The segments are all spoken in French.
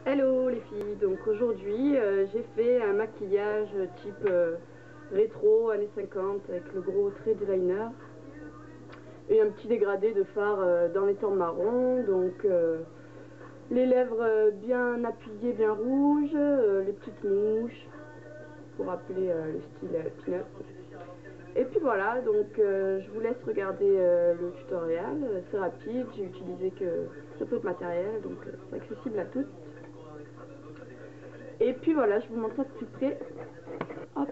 Hello les filles, donc aujourd'hui j'ai fait un maquillage type rétro années 50 avec le gros trait de liner et un petit dégradé de fard dans les tons marron, donc les lèvres bien appuyées, bien rouges, les petites mouches pour rappeler le style pin-up. Et puis voilà, donc je vous laisse regarder le tutoriel, c'est rapide, j'ai utilisé que très peu de matériel, donc c'est accessible à tous. Et puis voilà, je vous montre ça de plus près. Hop.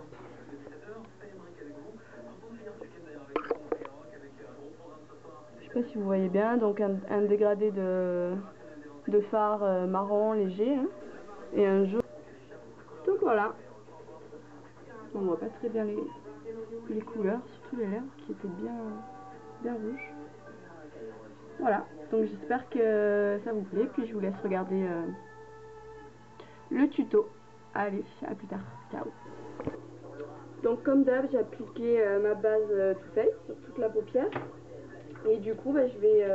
Je sais pas si vous voyez bien, donc un dégradé de fard marron léger hein, et un jaune. Donc voilà. On voit pas très bien les couleurs, surtout les lèvres qui étaient bien rouges. Voilà, donc j'espère que ça vous plaît, puis je vous laisse regarder le tuto. Allez, à plus tard, ciao. Donc comme d'hab, j'ai appliqué ma base Too Faced sur toute la paupière. Et du coup, je vais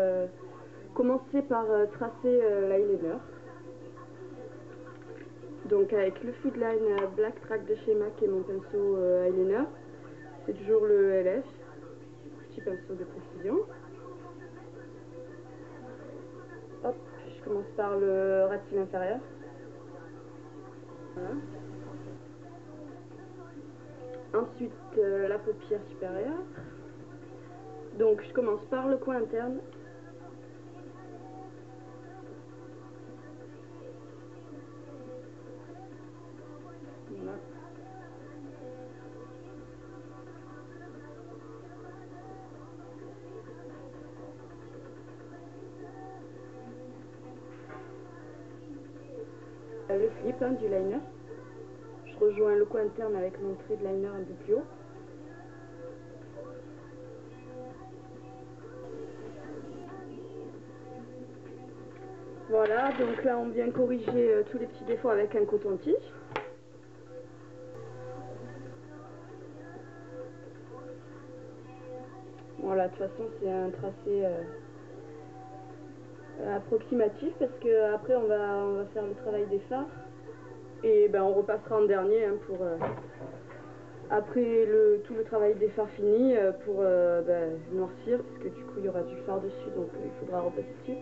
commencer par tracer l'eyeliner. Donc avec le Foodline Black Track de chez MAC et mon pinceau eyeliner. C'est toujours le LF, petit pinceau de précision. Hop, je commence par le ras de cils inférieur. Voilà. Ensuite, la paupière supérieure. Donc je commence par le coin interne. Voilà. Le flip du liner. Je rejoins le coin interne avec mon trait de liner un peu plus haut. Voilà, donc là on vient corriger tous les petits défauts avec un coton-tige. Voilà, de toute façon c'est un tracé approximatif parce que après on va faire le travail des fards et on repassera en dernier hein, pour après tout le travail des fards fini pour noircir parce que du coup il y aura du fard dessus donc il faudra repasser dessus.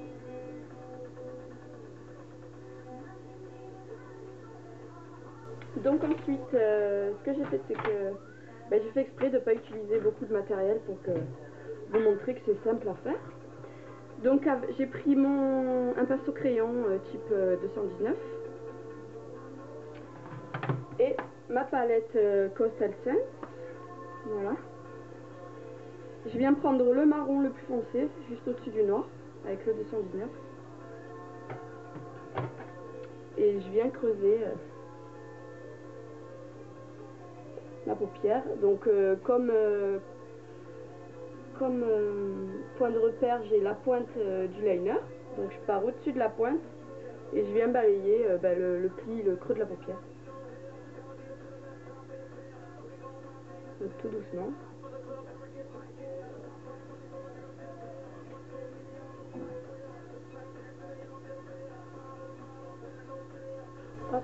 Donc ensuite ce que j'ai fait c'est que j'ai fait exprès de ne pas utiliser beaucoup de matériel pour que vous montrer que c'est simple à faire. Donc j'ai pris un pinceau crayon type 219 et ma palette Coastal Scents. Voilà. Je viens prendre le marron le plus foncé, juste au-dessus du noir, avec le 219. Et je viens creuser la paupière. Donc comme point de repère, j'ai la pointe du liner. Donc je pars au-dessus de la pointe et je viens balayer le pli, le creux de la paupière. Donc, tout doucement. Hop.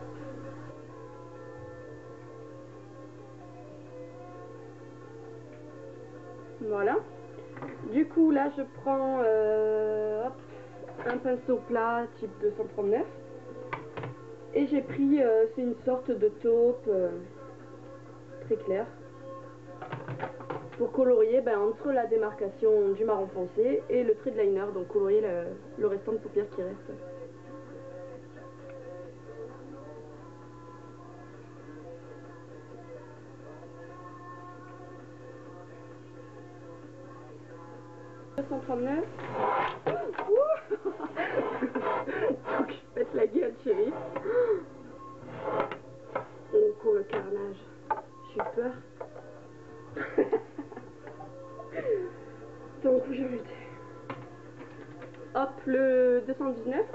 Voilà. Du coup là je prends un pinceau plat type 239 et j'ai pris, c'est une sorte de taupe très claire pour colorier entre la démarcation du marron foncé et le trait de liner, donc colorier le restant de paupière qui reste. .239. Donc je pète la gueule chérie. Oh le carnage. J'ai eu peur. Donc où j'en étais. Hop, le 219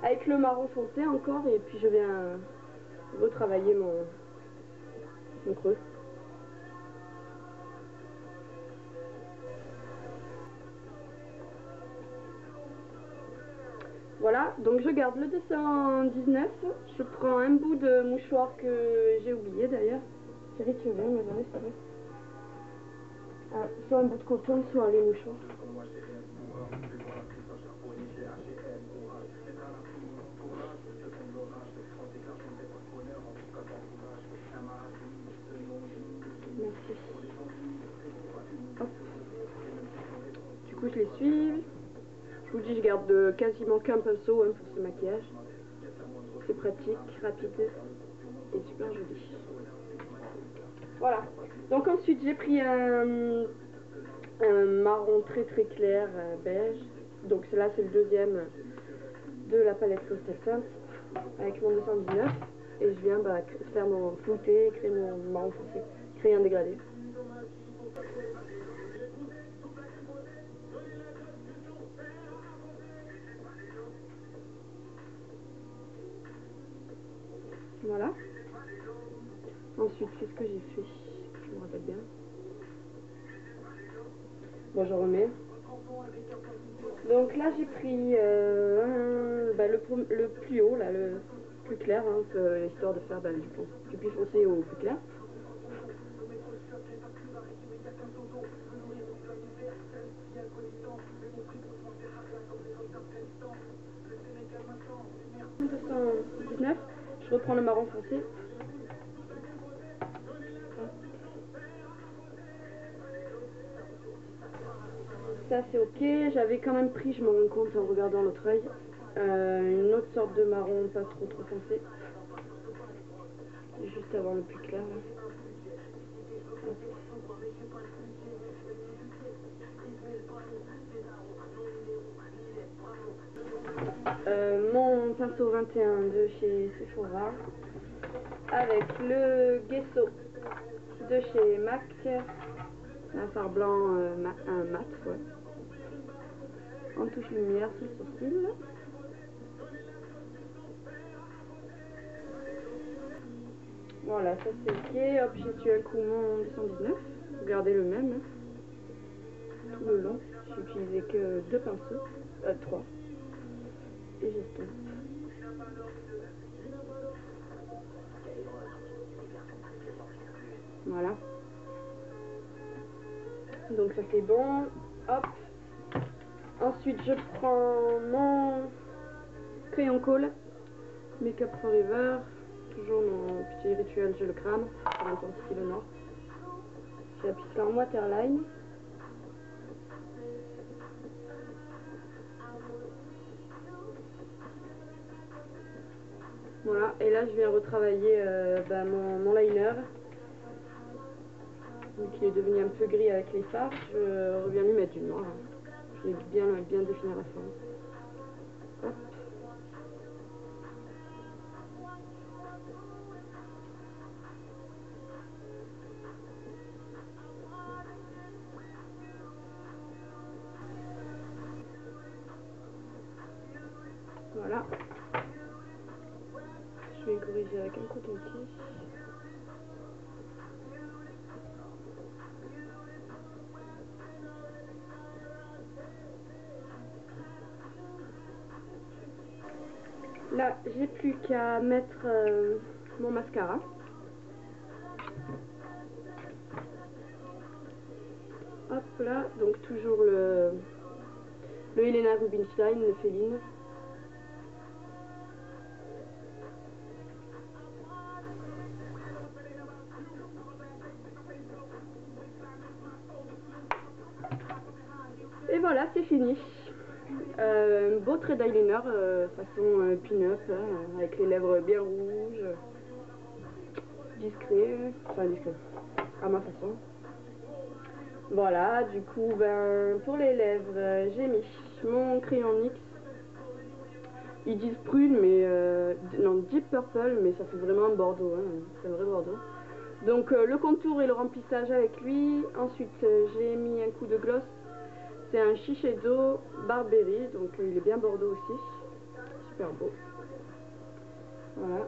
avec le marron foncé encore et puis je viens retravailler mon creux. Voilà, donc je garde le 219. Je prends un bout de mouchoir que j'ai oublié d'ailleurs. Thierry, tu veux bien me donner, s'il te plaît? Ah, soit un bout de coton, soit les mouchoirs. Merci. Hop. Du coup, je les suis. Je vous dis, je garde quasiment qu'un pinceau hein, pour ce maquillage. C'est pratique, rapide et super joli. Voilà. Donc ensuite, j'ai pris un marron très très clair, beige. Donc là, c'est le deuxième de la palette Crystal Tint avec mon 219. Et je viens faire mon flouté, créer mon marron foncé, créer un dégradé. Voilà. Ensuite, qu'est-ce que j'ai fait? Je me rappelle bien. Bon, je remets. Donc là, j'ai pris le plus haut, là, le plus clair, hein, histoire de faire du plus foncé au plus clair. Je reprends le marron foncé. Ça c'est ok, j'avais quand même pris, je me rends compte en regardant l'autre œil, une autre sorte de marron pas trop foncé. Juste avant le plus clair là. Mon pinceau 21 de chez Sephora avec le Gesso de chez MAC, un fard blanc un mat, ouais. En touche lumière sur le sourcil. Voilà, ça c'est ok. Hop, j'essuie un coup mon 219. Regardez le même. Hein. Tout le long. J'ai utilisé que 2 pinceaux. 3. Et j'estompe. Voilà. Donc ça c'est bon. Hop. Ensuite je prends mon crayon colle. Make Up Forever. Toujours mon petit rituel, je le crame pour intensifier le noir. J'appuie ça en waterline. Voilà, et là je viens retravailler mon liner. Donc il est devenu un peu gris avec les fards. Je reviens lui mettre du noir. Je vais bien définir la forme. Hop. Voilà. Je vais corriger avec un coton-tige. Là, j'ai plus qu'à mettre mon mascara. Hop là, donc toujours le Helena Rubinstein, le Féline. Et voilà, c'est fini. Beau trait d'eyeliner façon pin-up, hein, avec les lèvres bien rouges, discret, enfin discret, à ma façon. Voilà, du coup, pour les lèvres, j'ai mis mon crayon NYX. Ils disent prune, mais non, Deep Purple, mais ça fait vraiment un bordeaux, hein, c'est un vrai bordeaux. Donc le contour et le remplissage avec lui. Ensuite, j'ai mis un coup de gloss. C'est un Shiseido Barberry, donc il est bien bordeaux aussi. Super beau. Voilà.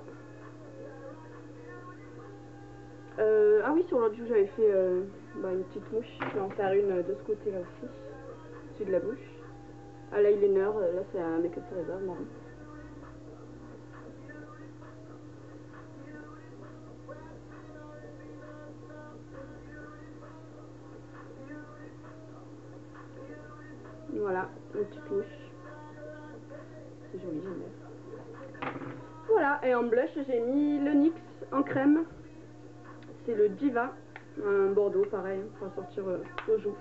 Ah oui, sur l'autre joue, j'avais fait une petite mouche. Je vais en faire une de ce côté-là aussi, au-dessus de la bouche. à l'eyeliner. Là c'est un Make Up Forever marron. Voilà, une petite louche. C'est joli, j'aime bien. Voilà, et en blush, j'ai mis le NYX en crème. C'est le Diva, un bordeaux pareil, pour sortir aux joues.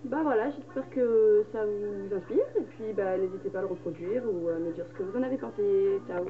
Bah voilà, j'espère que ça vous inspire. Et puis bah, n'hésitez pas à le reproduire ou à me dire ce que vous en avez pensé. Ciao!